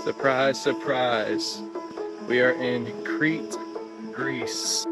Surprise, surprise. We are in Crete, Greece.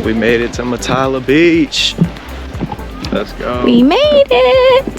We made it to Matala Beach. Let's go. We made it!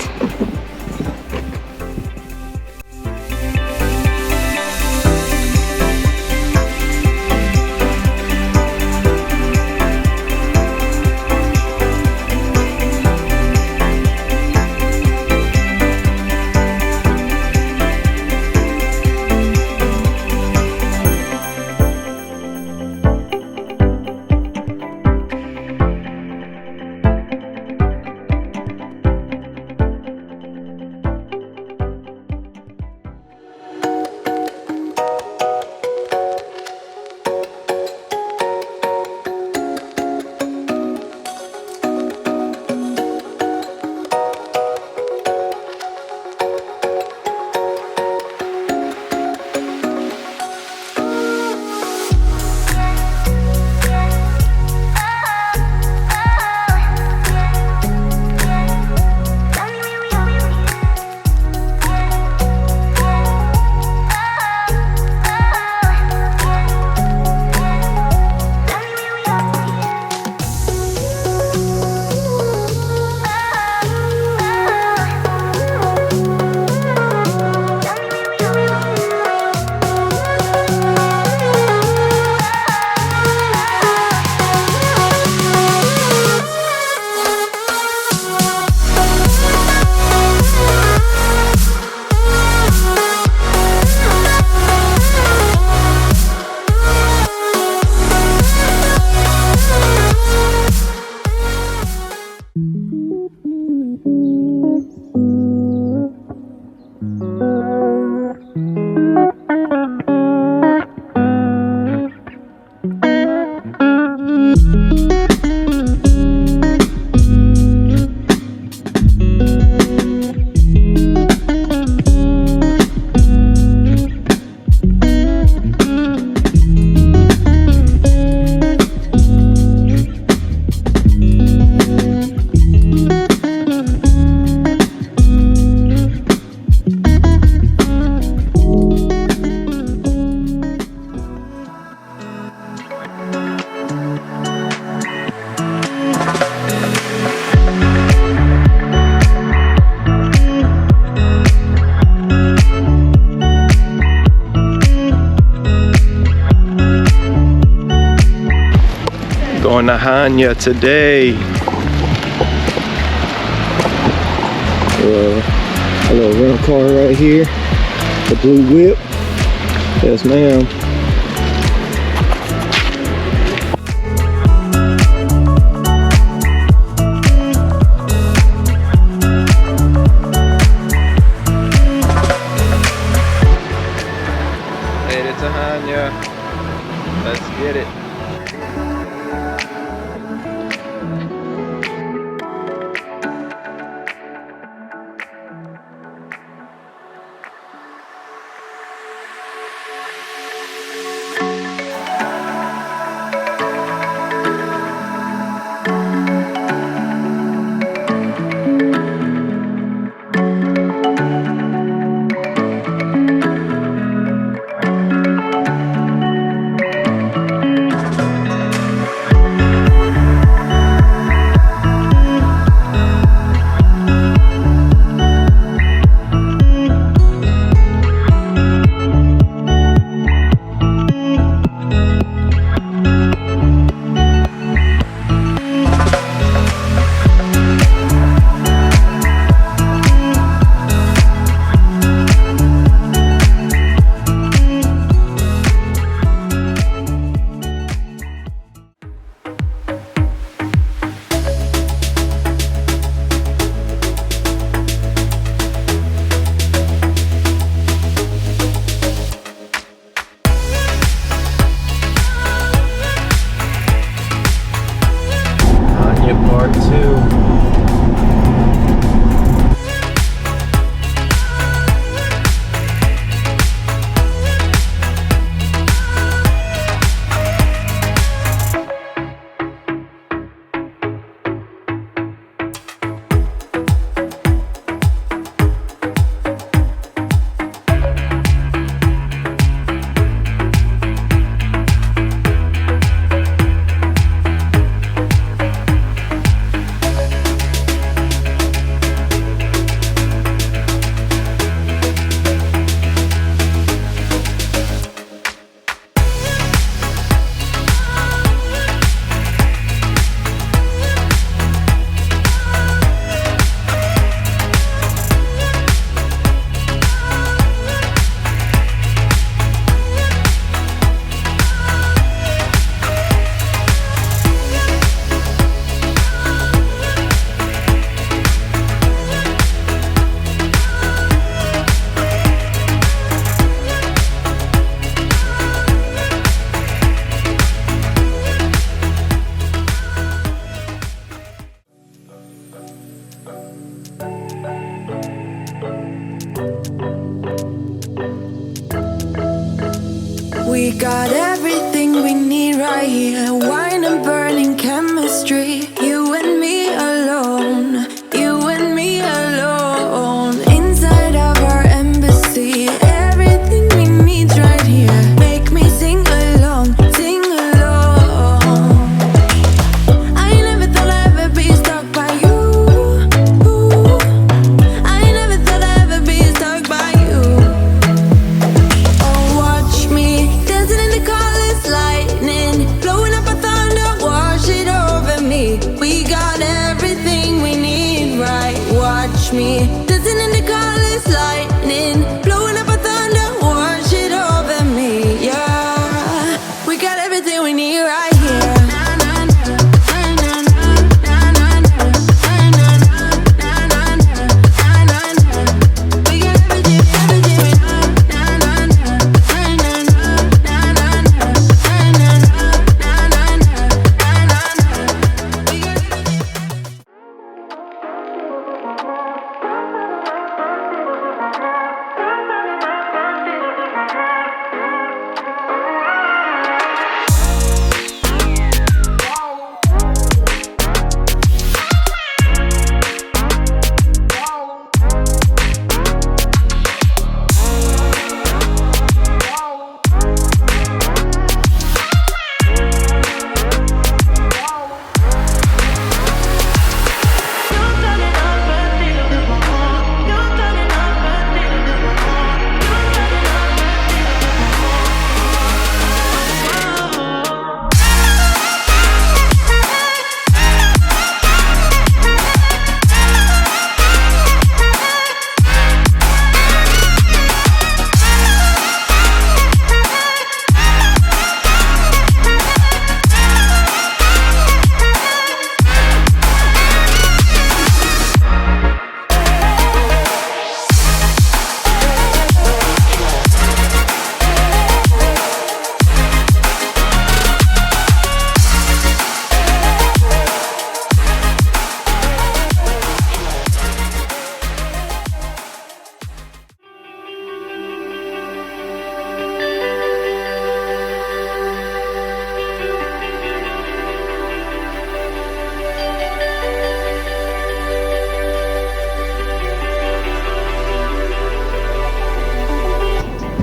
Going to Hanya today. A little rental car right here. The blue whip. Yes, ma'am. Made it to Hanya. Let's get it. Part 2. We got everything we need right here. Wine and burning chemistry. You and me alone. You and me alone. Inside of our embassy. Everything we need right here. Make me sing along. Sing along. I never thought I'd ever be stuck by you. I never thought I'd ever be stuck by you. Oh, watch me dancing in the colors, lightning, blowing up a thunder, wash it over me. We got everything we need, right? Watch me dancing in the colors, lightning, blowing up a thunder, wash it over me. Yeah, we got everything we need right here.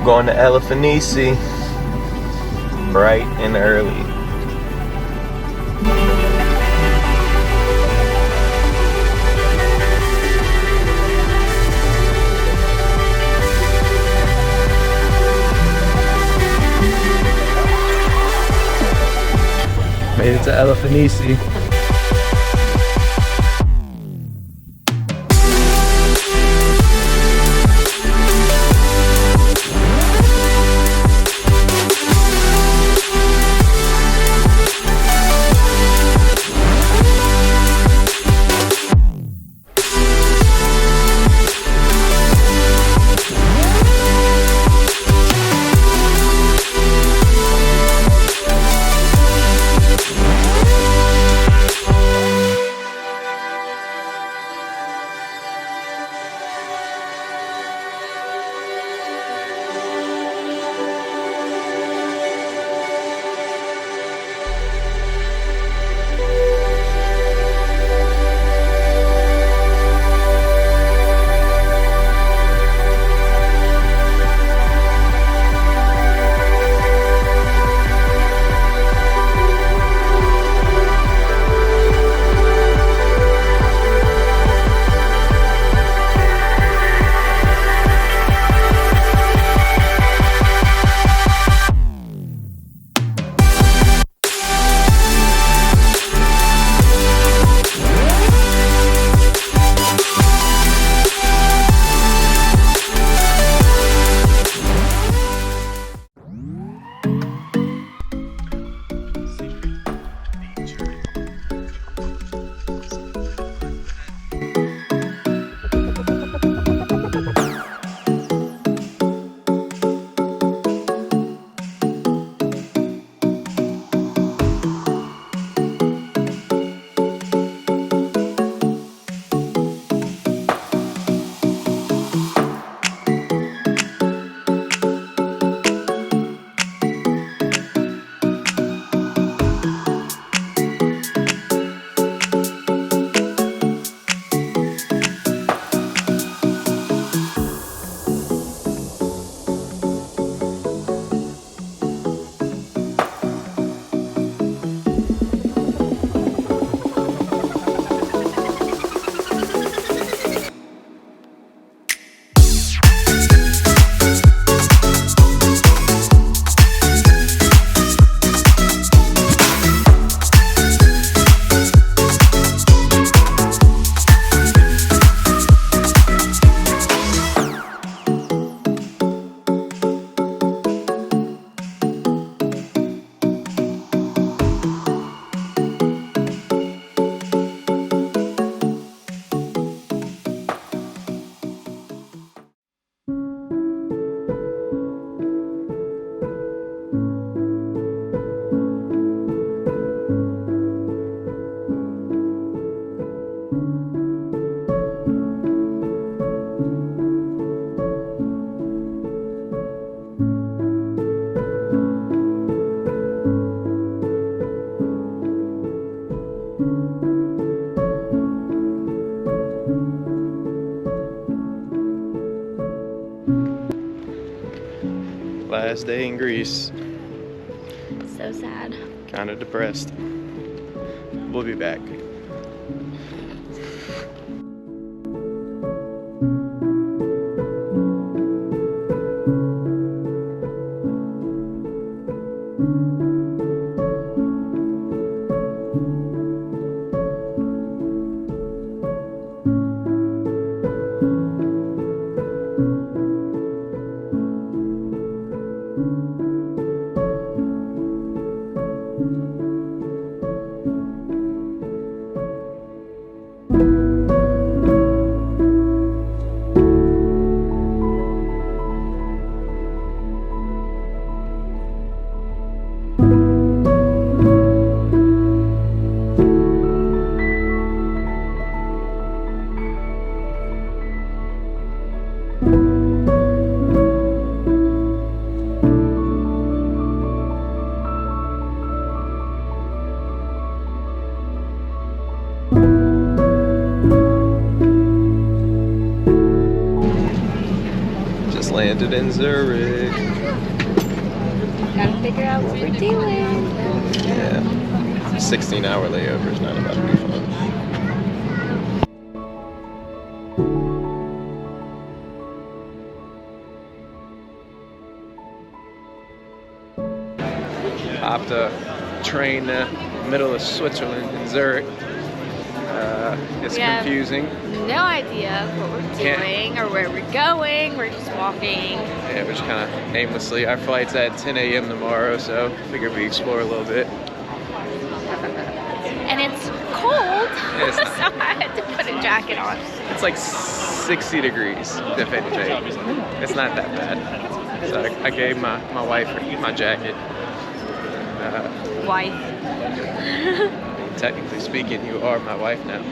Going to Elafanisi bright and early. Made it to Elafanisi. Last day in Greece. So sad. Kind of depressed. We'll be back. landed in Zurich. Gotta figure out what we're doing. Yeah. 16-hour layover is not about to be fun. Hopped a train middle of Switzerland in Zurich. It's confusing. No idea what we're doing or where we're going. We're just walking. Yeah, we're just kind of aimlessly. Our flight's at 10 a.m. tomorrow, so figured we explore a little bit. And it's cold, Yeah, it's so I had to put a jacket on. It's like 60 degrees, if anything. It's not that bad. So I gave my wife my jacket. Wife. Technically speaking, you are my wife now.